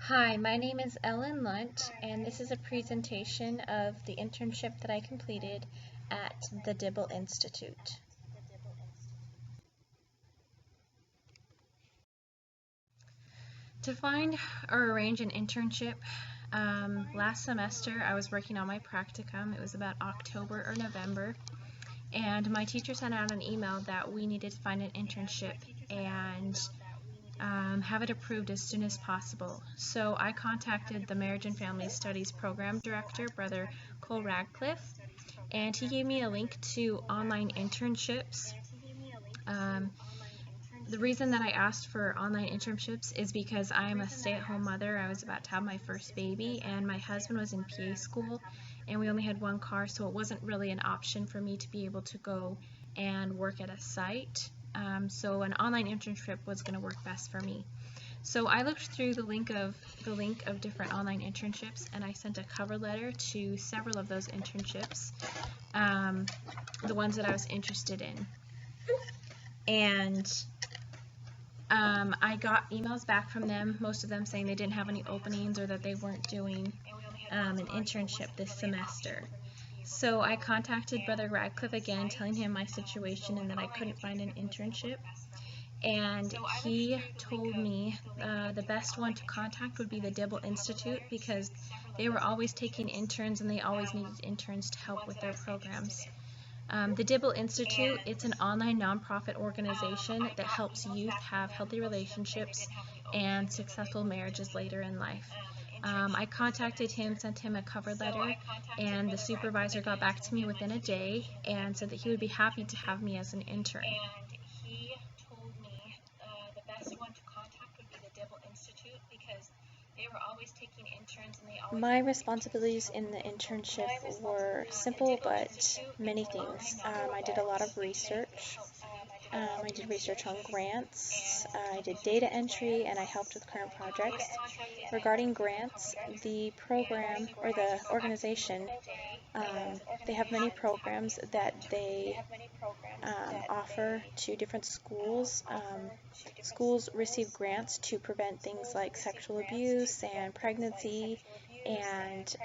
Hi, my name is Ellen Lunt, and this is a presentation of the internship that I completed at the Dibble Institute. To find or arrange an internship, last semester I was working on my practicum. It was about October or November, and my teacher sent out an email that we needed to find an internship and have it approved as soon as possible. So I contacted the Marriage and Family Studies Program Director, Brother Cole Radcliffe, and he gave me a link to online internships. The reason that I asked for online internships is because I am a stay-at-home mother. I was about to have my first baby, and my husband was in PA school, and we only had one car, so it wasn't really an option for me to be able to go and work at a site. So an online internship was going to work best for me. So I looked through the link of different online internships, and I sent a cover letter to several of those internships, the ones that I was interested in. And I got emails back from them, most of them saying they didn't have any openings or that they weren't doing an internship this semester. So I contacted Brother Radcliffe again, telling him my situation and that I couldn't find an internship. And he told me the best one to contact would be the Dibble Institute, because they were always taking interns and they always needed interns to help with their programs. The Dibble Institute, it's an online nonprofit organization that helps youth have healthy relationships and successful marriages later in life. I contacted him, sent him a cover letter, and the supervisor got back to me within a day and said that he would be happy to have me as an intern. My responsibilities in the internship were simple but many things. I did a lot of research. I did research on grants, I did data entry, and I helped with current projects. Regarding grants, the program or the organization, they have many programs that they offer to different schools. Schools receive grants to prevent things like sexual abuse and pregnancy and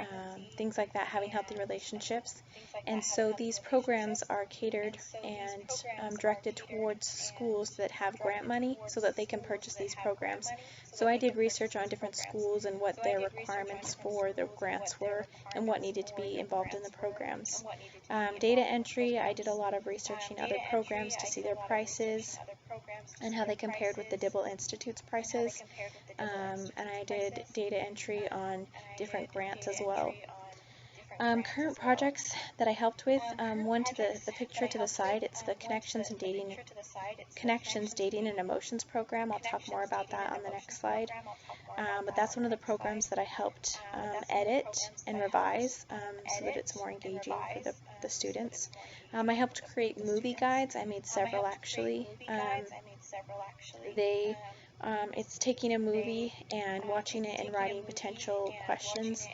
things like that, having healthy relationships. And so these programs are catered and directed towards schools that have grant money so that they can purchase these programs. So I did research on different schools and what their requirements for the grants were and what needed to be involved in the programs. Data entry, I did a lot of researching other programs to see their prices and how they compared with the Dibble Institute's prices. And I did data entry on different grants as well. Current projects that I helped with, one to the picture to the side, it's the Connections Dating and Emotions program. I'll talk more about that on the next slide. But that's one of the programs that I helped edit and revise so that it's more engaging for the students. I helped create movie guides. I made several actually. It's taking a movie and watching it and writing potential questions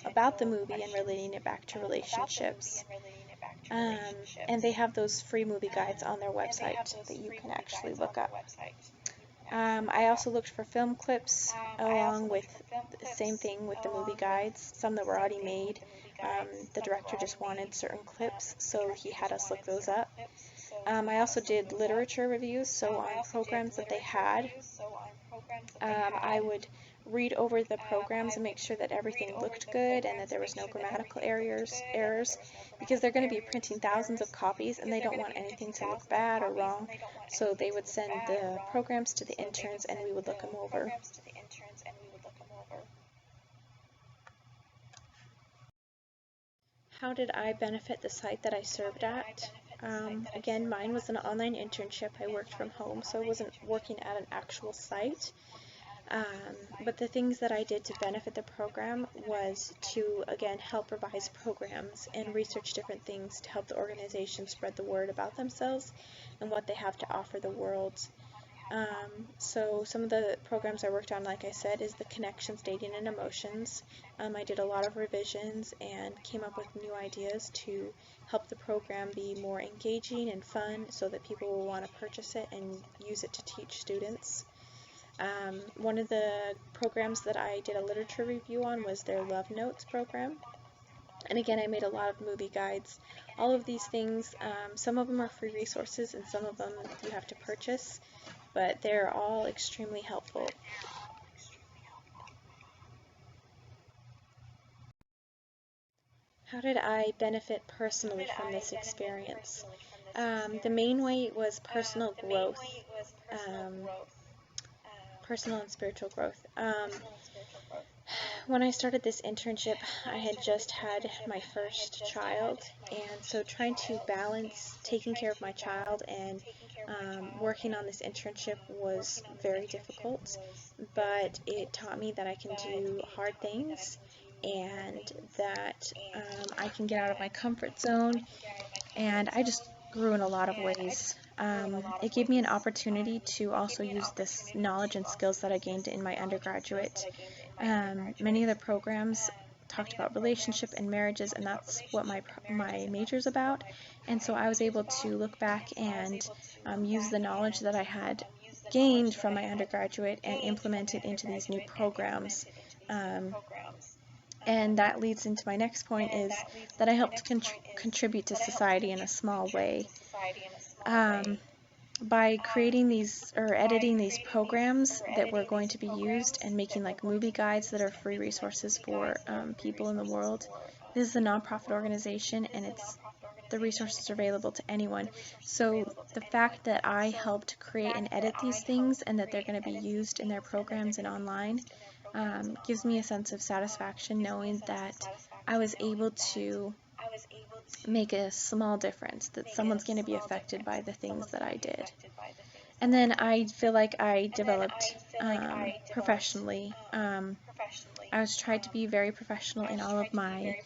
about the movie and relating it back to relationships. And they have those free movie guides on their website that you can actually look up. I also looked for film clips along with the same thing with the movie guides, some that were already made. The director just wanted certain clips, so he had us look those up. I also did literature reviews, so on programs that they had. I would read over the programs and make sure that everything looked good and that there was no grammatical errors, because they're going to be printing thousands of copies and they don't want anything to look bad or wrong, so they would send the programs to the interns and we would look them over. How did I benefit the site that I served at? Again, mine was an online internship. I worked from home, so I wasn't working at an actual site. But the things that I did to benefit the program was to, again, help revise programs and research different things to help the organization spread the word about themselves and what they have to offer the world. So some of the programs I worked on, like I said, is the Connections, Dating, and Emotions. I did a lot of revisions and came up with new ideas to help the program be more engaging and fun so that people will want to purchase it and use it to teach students. One of the programs that I did a literature review on was their Love Notes program. And again, I made a lot of movie guides. All of these things, some of them are free resources and some of them you have to purchase, but they're all extremely helpful. How did I benefit personally from this experience? The main way was personal growth, um, personal and spiritual growth. When I started this internship, I had just had my first child, and so trying to balance taking care of my child and working on this internship was very difficult, but it taught me that I can do hard things and that I can get out of my comfort zone, and I just grew in a lot of ways. It gave me an opportunity to also use this knowledge and skills that I gained in my undergraduate. Many of the programs talked about relationship and marriages, and that's what my major's about. And so I was able to look back and use the knowledge that I had gained from my undergraduate and implement it into these new programs. And that leads into my next point, is that I helped contribute to society in a small way. By creating these or editing these programs that were going to be used and making like movie guides that are free resources for people in the world. This is a nonprofit organization, and the resources are available to anyone. So the fact that I helped create and edit these things and that they're going to be used in their programs and online gives me a sense of satisfaction knowing that I was able to make a small difference, that someone's going to be affected by the things that I did. And then I feel like I developed professionally. I was tried to be very professional in all of my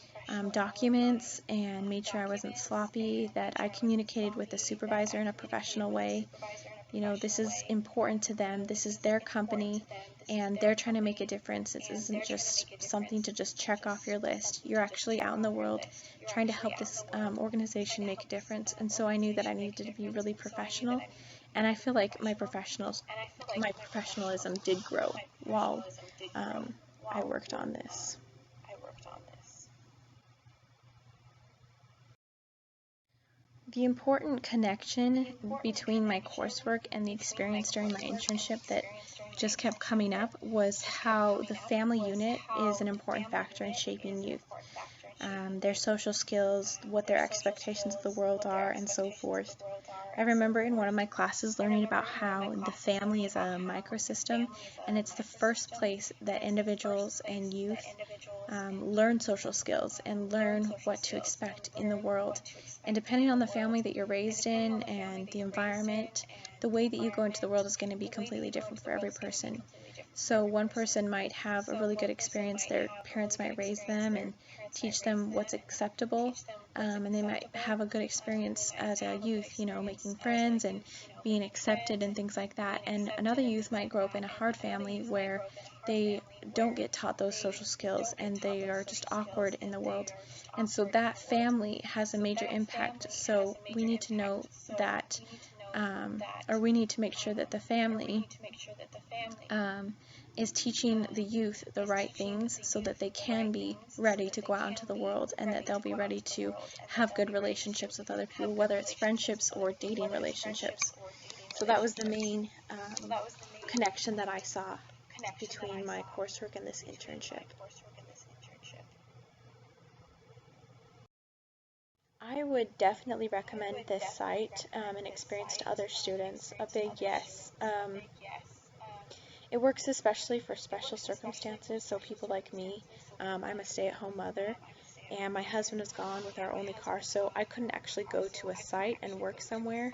documents and made sure I wasn't sloppy, that I communicated with the supervisor in a professional way. You know, this is important to them. This is their company, and they're trying to make a difference. It isn't just something to just check off your list. You're actually out in the world trying to help this organization make a difference. And so I knew that I needed to be really professional, and I feel like my professionalism did grow while I worked on this. The important connection between my coursework and the experience during my internship that just kept coming up was how the family unit is an important factor in shaping youth. Their social skills, what their expectations of the world are, and so forth. I remember in one of my classes learning about how the family is a microsystem, and it's the first place that individuals and youth learn social skills and learn what to expect in the world. And depending on the family that you're raised in and the environment, the way that you go into the world is going to be completely different for every person. So one person might have a really good experience, their parents might raise them and teach them what's acceptable, and they might have a good experience as a youth, you know, making friends and being accepted and things like that. And another youth might grow up in a hard family where they don't get taught those social skills and they are just awkward in the world. And so that family has a major impact. So we need to know that, or we need to make sure that the family is teaching the youth the right things so that they can be ready to go out into the world and that they'll be ready to have good relationships with other people, whether it's friendships or dating relationships. So that was the main connection that I saw between my coursework and this internship. I would definitely recommend this site and experience to other students. A big yes. It works especially for special circumstances, so people like me. I'm a stay-at-home mother, and my husband is gone with our only car, so I couldn't actually go to a site and work somewhere.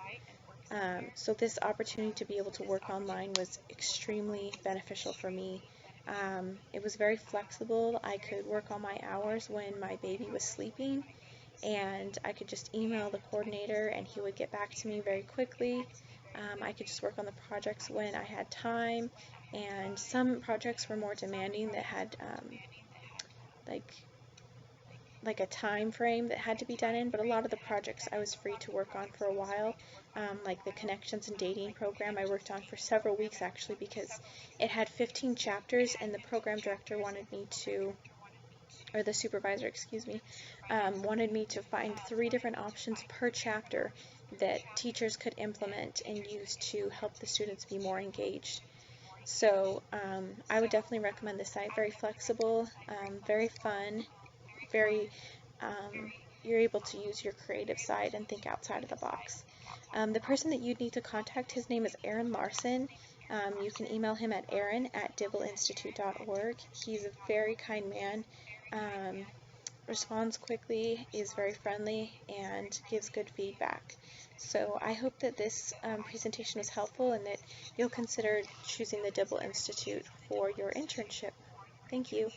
So this opportunity to be able to work online was extremely beneficial for me. It was very flexible. I could work on my hours when my baby was sleeping, and I could just email the coordinator and he would get back to me very quickly. I could just work on the projects when I had time, and some projects were more demanding that had like like a time frame that had to be done in, but a lot of the projects I was free to work on for a while. Like the Connections and Dating program I worked on for several weeks actually, because it had 15 chapters and the program director wanted me to, or the supervisor, excuse me, wanted me to find 3 different options per chapter that teachers could implement and use to help the students be more engaged. So I would definitely recommend the site. Very flexible, very fun, very you're able to use your creative side and think outside of the box. The person that you'd need to contact, his name is Aaron Larson. You can email him at aaron@dibbleinstitute.org. He's a very kind man, responds quickly, is very friendly, and gives good feedback. So I hope that this presentation was helpful and that you'll consider choosing the Dibble Institute for your internship. Thank you.